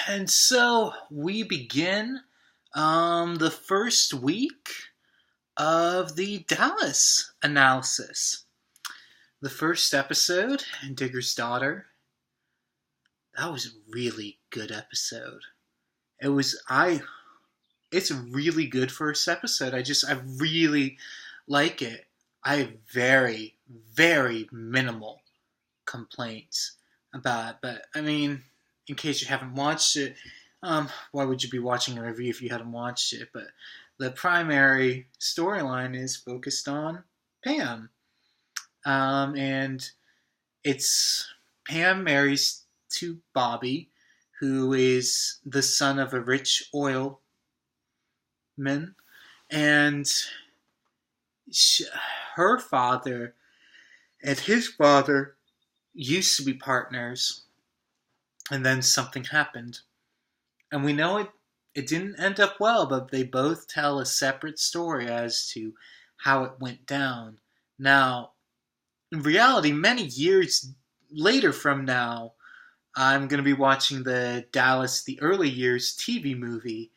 And so we begin the first week of the Dallas analysis. The first episode, Digger's Daughter, that was a really good episode. It was it's a really good first episode. I really like it. I have very, very minimal complaints about it. But I mean, in case you haven't watched it, why would you be watching a review if you hadn't watched it? But the primary storyline is focused on Pam. And it's Pam marries to Bobby, who is the son of a rich oilman. And her father and his father used to be partners, and then something happened. And we know it didn't end up well, but they both tell a separate story as to how it went down. Now, in reality, many years later from now, I'm going to be watching the Dallas The Early Years TV movie,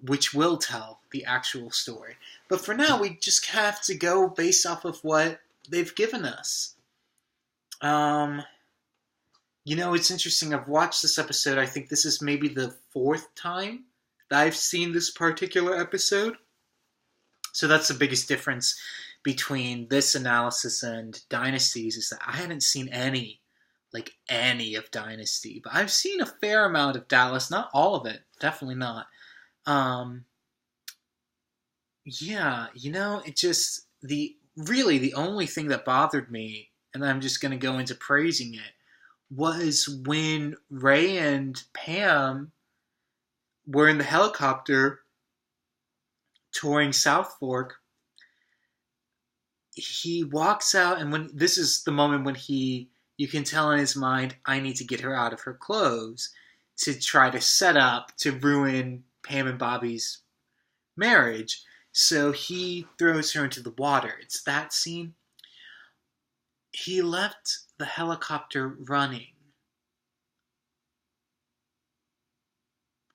which will tell the actual story. But for now, we just have to go based off of what they've given us. It's interesting. I've watched this episode. I think this is maybe the fourth time that I've seen this particular episode. So that's the biggest difference between this analysis and Dynasties, is that I hadn't seen any of Dynasty. But I've seen a fair amount of Dallas. Not all of it. Definitely not. It just, the only thing that bothered me, and I'm just going to go into praising it, was when Ray and Pam were in the helicopter touring South Fork. He walks out, and this is the moment when you can tell in his mind, I need to get her out of her clothes to try to set up to ruin Pam and Bobby's marriage. So he throws her into the water. It's that scene. He left the helicopter running.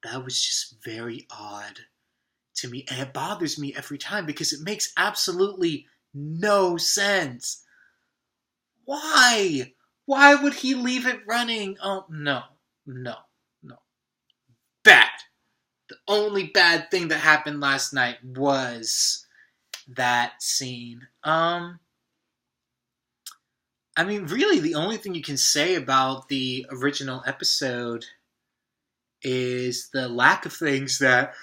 That was just very odd to me. And it bothers me every time because it makes absolutely no sense. Why? Why would he leave it running? Oh, no. Bad. The only bad thing that happened last night was that scene. Really, the only thing you can say about the original episode is the lack of things that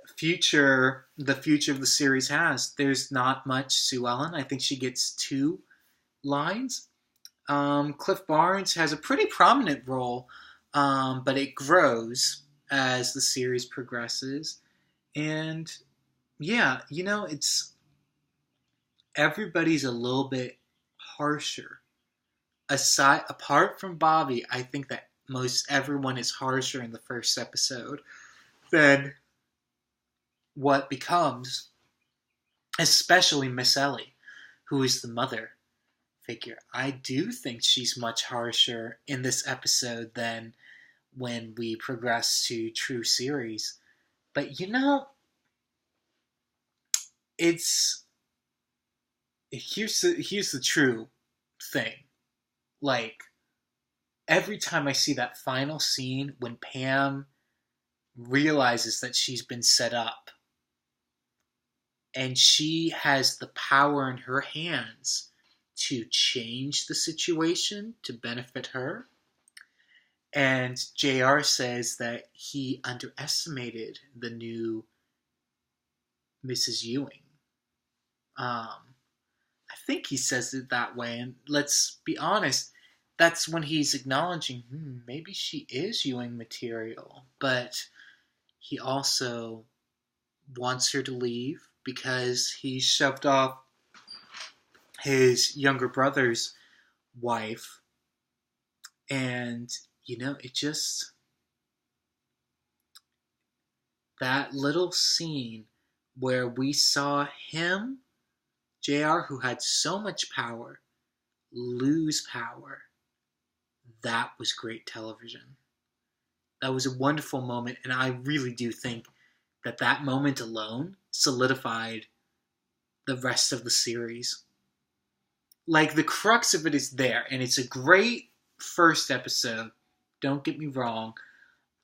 the future of the series has. There's not much Sue Ellen. I think she gets 2 lines. Cliff Barnes has a pretty prominent role, but it grows as the series progresses. And yeah, it's everybody's a little bit harsher. Apart from Bobby, I think that most everyone is harsher in the first episode than what becomes, especially Miss Ellie, who is the mother figure. I do think she's much harsher in this episode than when we progress to true series. But it's here's the true thing. Every time I see that final scene when Pam realizes that she's been set up and she has the power in her hands to change the situation to benefit her, and JR says that he underestimated the new Mrs. Ewing. I think he says it that way, and let's be honest, that's when he's acknowledging, maybe she is Ewing material, but he also wants her to leave because he shoved off his younger brother's wife. And, it just, that little scene where we saw him, JR, who had so much power, lose power, that was great television. That was a wonderful moment, and I really do think that that moment alone solidified the rest of the series. Like, the crux of it is there, and it's a great first episode. Don't get me wrong.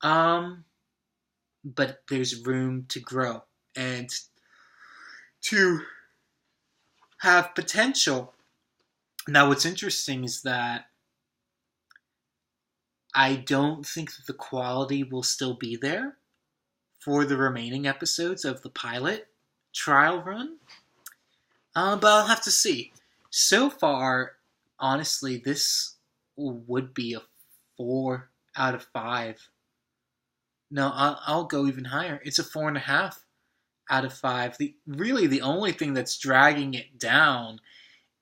But there's room to grow and to have potential. Now, what's interesting is that I don't think that the quality will still be there for the remaining episodes of the pilot trial run. But I'll have to see. So far, honestly, this would be a 4 out of 5. No, I'll go even higher. It's a 4.5 out of 5. The only thing that's dragging it down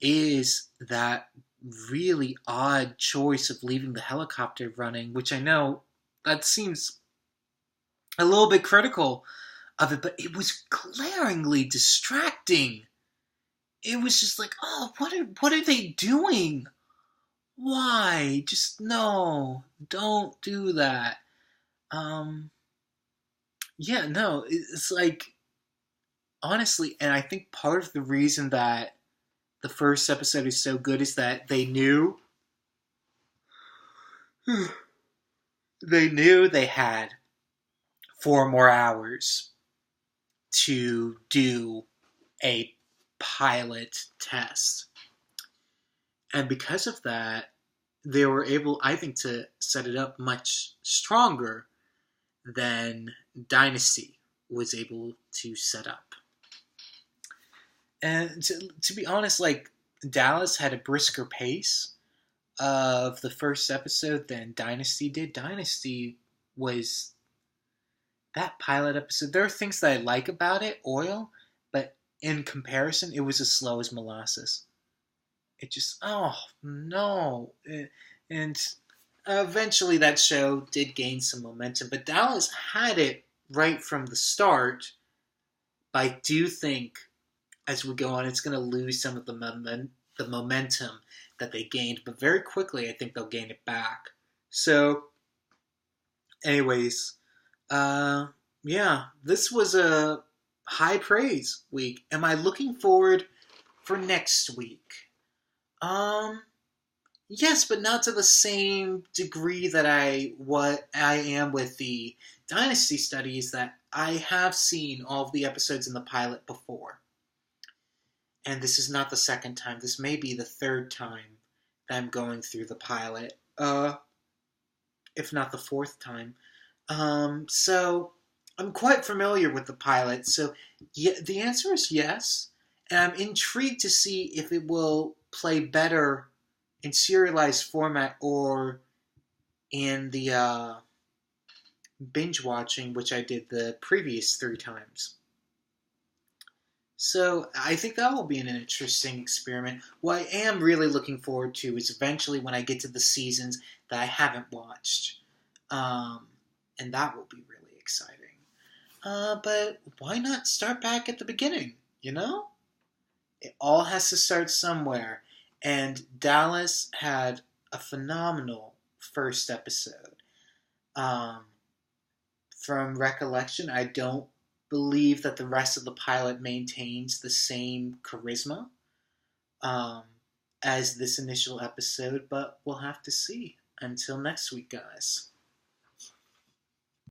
is that really odd choice of leaving the helicopter running, which I know that seems a little bit critical of it, but it was glaringly distracting. It was just like, oh, what are they doing? Why? Just no, don't do that. Yeah, no, it's like, honestly, and I think part of the reason that the first episode is so good is that they knew they had 4 more hours to do a pilot test. And because of that, they were able, I think, to set it up much stronger than Dynasty was able to set up. And to be honest, like, Dallas had a brisker pace of the first episode than Dynasty did. Dynasty was that pilot episode. There are things that I like about it, Oil, but in comparison, it was as slow as molasses. It just, oh no. And eventually that show did gain some momentum, but Dallas had it right from the start. But I do think as we go on, it's going to lose some of the momentum that they gained, but very quickly I think they'll gain it back. So, anyways, yeah, this was a high praise week. Am I looking forward for next week? Yes, but not to the same degree that I am with the Dynasty studies. That I have seen all of the episodes in the pilot before. And this is not the second time. This may be the third time that I'm going through the pilot. If not the fourth time. So I'm quite familiar with the pilot. So yeah, the answer is yes. And I'm intrigued to see if it will play better in serialized format or in the binge watching, which I did the previous 3 times. So I think that will be an interesting experiment. What I am really looking forward to is eventually when I get to the seasons that I haven't watched. And that will be really exciting. But why not start back at the beginning, you know? It all has to start somewhere. And Dallas had a phenomenal first episode. From recollection, I don't believe that the rest of the pilot maintains the same charisma as this initial episode, but we'll have to see. Until next week, guys.